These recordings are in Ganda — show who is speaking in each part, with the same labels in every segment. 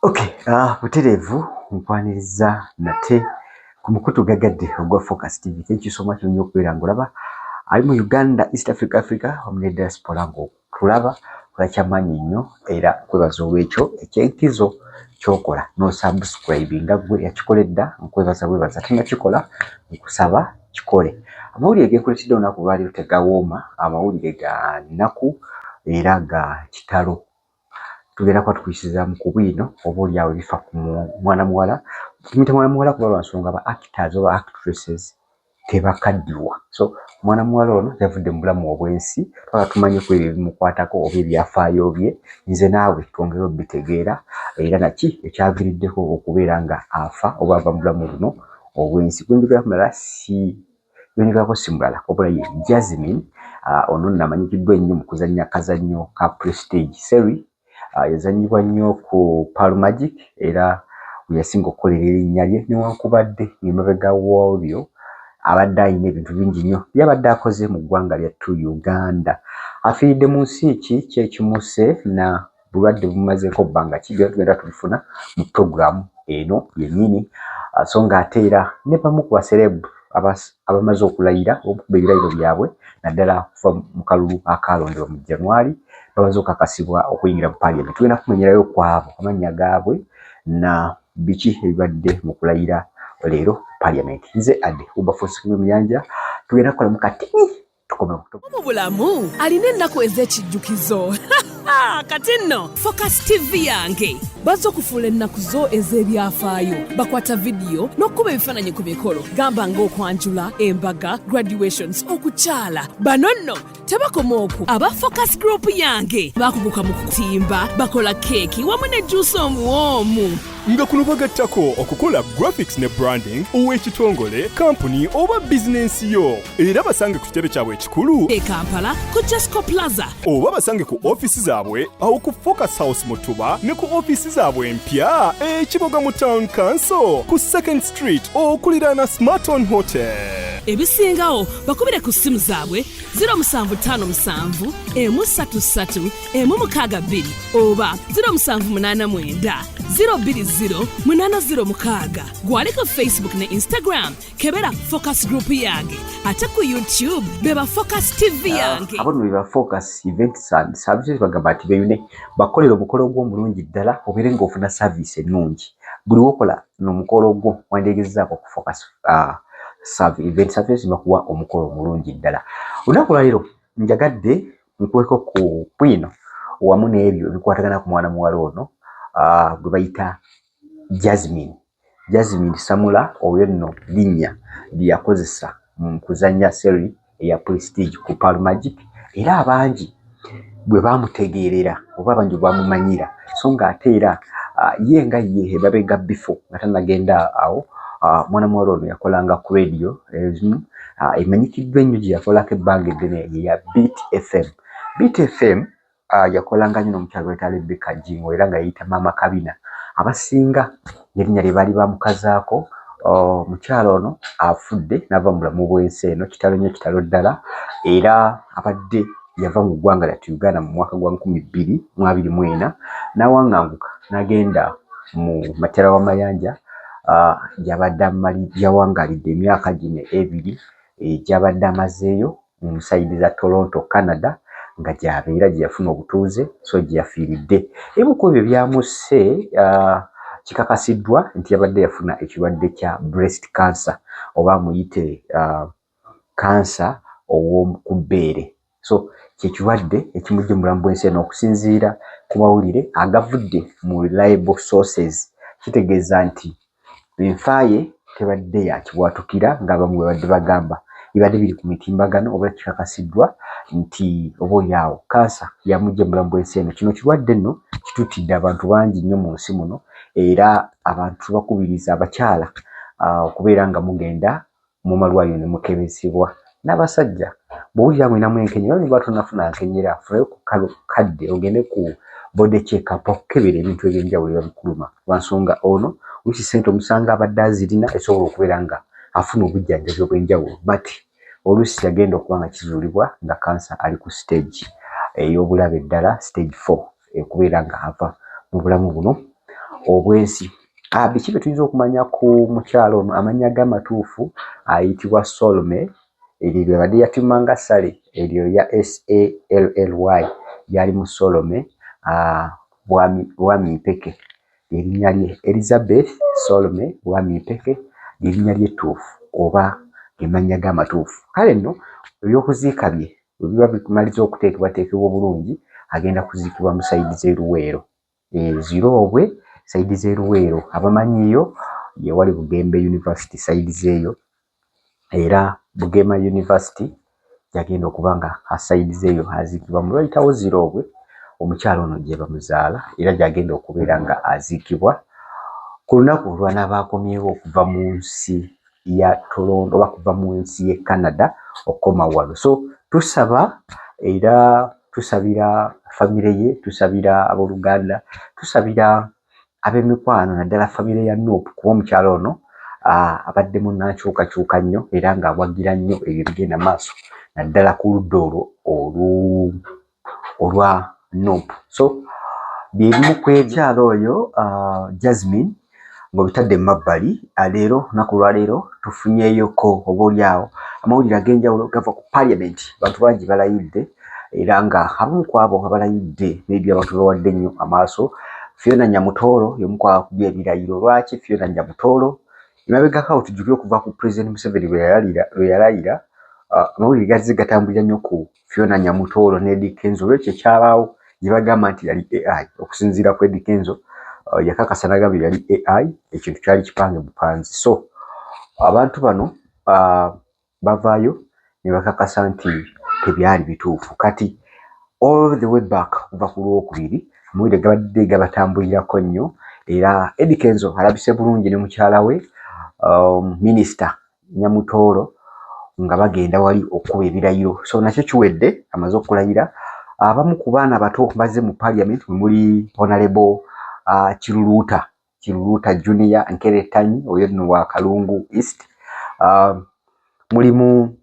Speaker 1: Okay, butereevu nkwaniriza nate ku mukutu gagadde ogwa Focus TV. Thank you so much nnyo okubeera ng'olaba ali mu Uganda, East Africa wamu ne diaspora ng'okulaba olakyamaanyi nnyo era nkwebaza olw'ekyo ekyenkizo ky'okola n'osubscribinga gwe yakikoledda nkwebaza tonnakikola nkusaba kikole. Amawulire genkuleetedde olunaku lwaleero tegawooma, amawulire ga nnaku era ga kitalo. Tugenda kuba tukuyisizaamu ku bwino oba oliawo bifa ku mwana muwala. Tumuyita mwana muwala kuba lwa nsonga ba actors oba actresses tebakaddiwa. So mwana muwala ono yavudde mu bulamu obw'ensi, twala tumanye ku ebyo bimukwatako oba ebyafaayo bye, nze naawe twongere obitegeera era naki ekyaviiriddeko okubeera nga afa oba ava mu bulamu buno obw'ensi. Gwenjogerako mulala si mulala wabula ye Jasmine. Ono namanyikiddwa ennyo mu kuzannya kazannyo ka Prestige Series. Yazanyibwa nnyo ku Pearl Magic era yasinga okukolera erinnya lye newankubadde emabega w'olyo abadde alina ebintu bingi nnyo byabadde akoze mu ggwanga lyattu Uganda. Afiiridde mu nsi ki kyekimuse na bulwadde bumazeeko bbanga ki tugenda tubifuna mu programu eno yennyini. So ng'ate era ne bamu ku baserebu abamaze okulayira okuba ebirayiro byabwe naddala kuva mu kalulu akalondebwa mu January bamaze okukakasibwa okuyingira mu Parliament. Tugenda kumenyerayo kwabo amannya gaabwe na biki ebibadde mu kulayira leero Parliament. Nze adde Ubafosi Muyanja tugenda kukola mu katini tukomewo.
Speaker 2: Mu bulamu alina ennaku ez'ekijjukizo kati nno Focus TV yange bazze okufuula ennaku zo ez'ebyafaayo, bakwata vidiyo n'okuba ebifaananyi ku mikolo gamba ng'okwanjula, embaga, graduations, okukyala. Bano nno tebakoma okwo, aba Focus Group yange bakuguka mu kutimba, bakola keeki wamu ne juice omuwoomu.
Speaker 3: Nga kuno bagattako okukola graphics ne branding ow'ekitongole, company oba bizinensi yo. Era basange ku kitebe kyabwe ekikulu
Speaker 2: e Kampala ku Jesco Plaza,
Speaker 3: oba basange ku office zaabwe awo ku Focus House Mutuba ne ku office zaabwe empya Kiboga mu Town Council ku 2nd Street okuliraana Smarton Hotel.
Speaker 2: Ebisingawo bakubire ku simu zaabwe 0757 133 162 oba 0789 020 gwali ku Facebook ne Instagram kebera Focus Group yange, ate ku YouTube beba Focus TV yange.
Speaker 1: Abono beba Focus Events and Services bagamba ati beyune bakolera omukolo gw'omulungi ddala obeere ng'ofuna service ennungi. Buli wokola n'omukolo gwo wandegezaako ku Focus Event Services bakuwa omukolo omulungi ddala. Olunaku lwaleero njagadde nkuweko ku bwino wamu n'ebyo bikwatagana ku mwana muwala ono gwe bayita Jasmine Samula. Oyo nno linnya lyakozesa mu kuzannya series eya Prestige ku Pearl Magic era abangi bwe bamutegeerera oba abangi bamumanyira. So ng'ate era ye nga ye babega before nga tannagenda awo. Mwana muwala ono yakolanga ku radio emanyikiddwa ennyo gye yakolako ebbanga eddene ya Beat FM. Beat FM yakolanga nnyo n'omukyalo wetala Rebecca Jingo era nga yeyita Mama Kabina. Abasinga erinnya lye baali bamukazaako. Mukyalo ono afudde n'ava mu bulamu bw'ensi eno kitalo nnyo, kitalo ddala, era abadde yava mu ggwanga lyattu Uganda mu mwaka gwa 2024 n'awaŋŋanguka n'agenda mu Matera w'Amayanja gy'abadde yawangalidde emyaka gino ebiri gy'abadde amazeeyo mu sayidi za Toronto, Canada, nga gy'abeera gye yafuna obutuuze, so gye yafiiridde. Ebimu ku ebyo byamusse kikakasiddwa nti yabadde yafuna ekirwadde kya breast cancer oba muyite cancer ow'oku bbeere. So kyekirwadde ekimujja mu bulamu bw'ensi eno okusinziira ku mawulire agavudde mu reliable sources. Kitegeeza nti enfa ye tebadde yakibwatukira ng'abamu bwe badde bagamba, ibadde biri ku mitimbagano oba kikakasiddwa nti oboolyawo kansa yamujja mu bulamu bw'ensi eno. Kino kirwadde nno kituttidde abantu bangi nnyo mu nsi muno era abantu bakubiriza abakyala okubeera nga mugenda mu malwaliro ne mukebezebwa. N'abasajja bw'owulira mwinamu enkenyera oba niba tonafuna nkenyera funayo ku kadde ogende ku body check up okukebera ebintu eby'enjawulo ebikuluma. Lwansonga ono oluusi ssente omusanga abadde azirina esobola okubeera nga afuna obujjanjabi obw'enjawulo, but oluusi yagenda okuba nga kizuulibwa nga kansa ali ku stage ey'obulabe ddala, stage 4, okubeera nga ava mu bulamu buno obwensi. Biki bye tuyinza okumanya ku mukyalo ono amanya g'amatuufu ayitibwa Solome. Eryo lye badde yatimanga Sale, eryo ya SALLY yali mu Solome Bwami Mpeke erinnya lye. Elizabeth Solome Bwami Mpeke erinnya lye ttuufu oba emanya g'amatuufu. Kale nno ebyokuziika bye bwe biba bikumaliza okuteekebwateekebwa obulungi agenda kuziikibwa mu sayidi z'Eruweero. Ziroobwe sayidi z'Eruweero abamanyiyo ye wali Bugembe University sayidi zeeyo, era Bugema University yagenda okuba nga sayidi zeeyo aziikibwa mu lwayitawo Ziroobwe. Omukyalo ono gye bamuzaala era gy'agenda okubeera nga aziikibwa ku lunaku olw'anaaba akomyewo okuva mu nsi ya Toronto oba kuva mu nsi y'e Canada okukoma wano. So tusaba era tusabira famire ye, tusabira abooluganda, tusabira ab'emikwano naddala famire ya Nuupu kuba omukyalo ono abadde munnakyukakyuka nnyo era ng'awagira nnyo ebyo bigenda maaso naddala ku ludda olwo olwa Nuupu. So bye bimu ku ebyalo oyo Jasmine ng'obitadde mu mabbali. Leero lunaku lwaleero tufunyeeyoko oboolyawo amawulire ag'enjawulo gava ku Parliament. Abantu bangi balayidde era nga abamu ku abo abalayidde n'ebyo abantu bawadde nnyo amaaso. Fiona Nyamutoolo y'omu ku akubye ebirayiro. Lwaki Fiona Nyamutoolo? Emabegako awo tujjukire okuva ku President Museveni bwe yalayira, amawulire gazze gatambulira nnyo ku Fiona Nyamutoolo ne Eddie Kenzo. Olwekyo ekyabaawo gye bagamba nti yali AI. Okusinziira ku Eddie Kenzo yakakasa n'agamba yali AI, ekintu kyali kipange bupanzi. So abantu bano bavaayo ne bakakasa nti tebyali bituufu. Kati all the way back kuva ku Lwokubiri amawulire gabadde gabatambulirako nnyo era Eddie Kenzo alabise bulungi ne mukyala we Minisita Nyamutoolo nga bagenda wali okuba ebirayiro. So nakyo kiwedde amaze okulayira. Abamu ku baana bato bazze mu Parliament muli Honorable Kiruluuta Junior Nkeretanyi oyo nno wa Kalungu East. Mulimu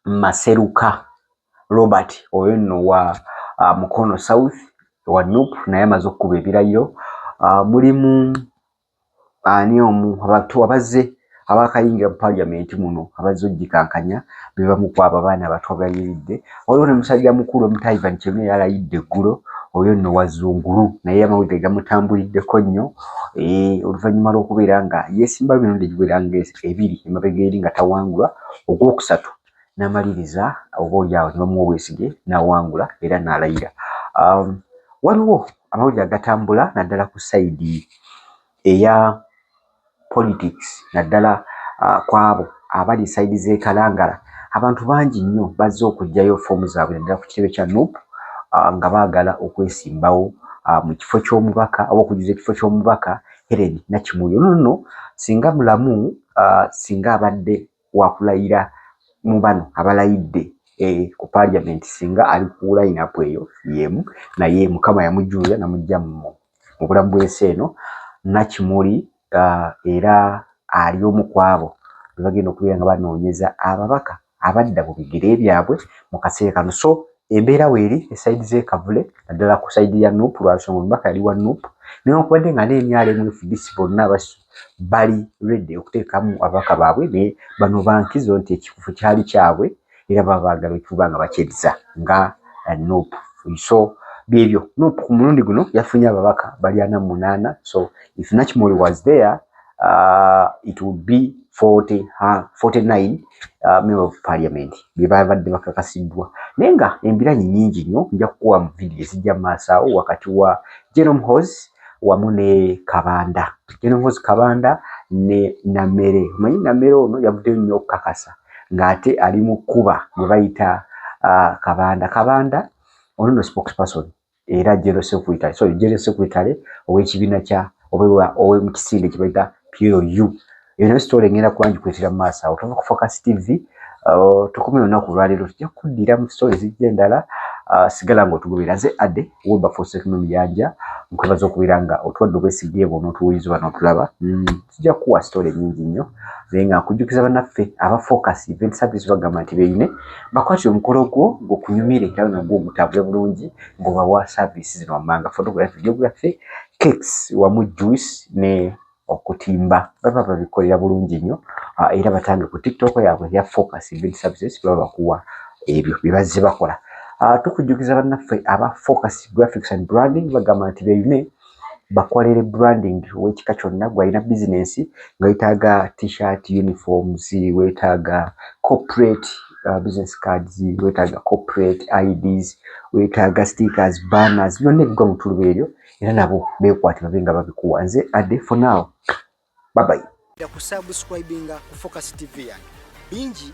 Speaker 1: Maseruka Robert oyo nno wa Mukono South wa Nuupu naye amaze okuba ebirayiro. Mulimu ani omu abantu abazze abakayingira mu Parliament muno abazze ogikankanya be bamu ku abo abaana abato abayiridde. Waliwo ne musajja mukulu Ivan Kyemye yalayidde eggulo oyo nno wa Zungulu naye amawulire gamutambuliddeko nnyo oluvannyuma lw'okubeera nga yeesimba emirundi egiwera ebiri emabega eri nga tawangulwa. Ogwokusatu n'amaliriza oboolyawo ne bamuwa obwesige n'awangula era n'alayira. Waliwo amawulire agatambula naddala ku sayidi eya politics naddala kwabo abali sayidi z'e Kalangala. Abantu bangi nnyo bazze okuggyayo foomu zaabwe naddala ku kitebe kya Nuupu nga baagala okwesimbawo mu kifo ky'omubaka oba okujuza ekifo ky'omubaka Helen Nakimuli. Ono nno singa mulamu singa abadde wakulayira mu bano abalayidde ku Parliament singa ali ku line-up eyo yemu naye Mukama yamujjuza namujja mu bulamu bw'ensi eno. Nakimuli era ali omu ku abo be bagenda okubeera nga banoonyeza ababaka abadda mu bigere byabwe mu kaseera kano. So embeera weeri esayidi z'e Kavule naddala ku sayidi ya Nuupu lwasonga omubaka yali wa Nuupu newankubadde nga n'emyalo MFDC bonna bali ready okuteekamu ababaka baabwe naye bano bankizo nti ekikufu kyali kyabwe era baba baagala okuba nga bakyeriza nga Nuupu. So byebyo Nuupu ku mulundi guno yafunye ababaka bali 48. So if Nakimuli was there it would be 49 member of Parliament bye babadde bakakasiddwa naye nga embiranyi nnyingi nnyo. Nja kukuwa mu vidiyo ezijja mu maaso awo wakati wa General Muhoozi wamu ne Kabanda. General Muhoozi Kabanda ne Namere. Omanyi Namere ono yavuddeyo nnyo okukakasa ng'ate ali mu kkuba gwe bayita Kabanda ono no spokesperson era General Secretary ow'ekibiina kya ow'emukisinde kye bayita PLU. Eyo story ngenda kubanjikwetera mu maaso awo. Tova ku Focus TV tukomye olunaku lwaleero tujja kuddira mu story zijja endala. Sigala ng'otugobera nze Ade Wilberforce Muyanja nkwebaza okubeera nga otuwadde obwesige bw'onootuwuliriza oba n'otulaba. Tujja kukuwa story nnyingi nnyo naye nga nkujjukiza bannaffe aba Focus Event Service bagamba nti beeyine bakwatire omukolo gwo ng'okunyumire era nagwo ogutambule bulungi ng'obawa service zino wammanga photography, videography, cakes wamu juice ne okutimba baba babikolera bulungi nnyo era batange ku TikTok yaabwe ya Focus Event Services baba bakuwa ebyo bibazze bakola. Tukujjukiza bannaffe aba Focus Graphics and Branding bagamba nti beeyune bakolere branding w'ekika kyonna gw'alina business nga weetaaga t-shirt, uniforms, weetaaga corporate business cards, weetaaga corporate IDs, weetaaga stickers, banners, byonna ebigwa mu ttuluba eryo era nabo beekwate babe nga babikuwa. Nze Adde for now. Bye bye.
Speaker 4: Kusubscribinga ku Focus TV yange bingi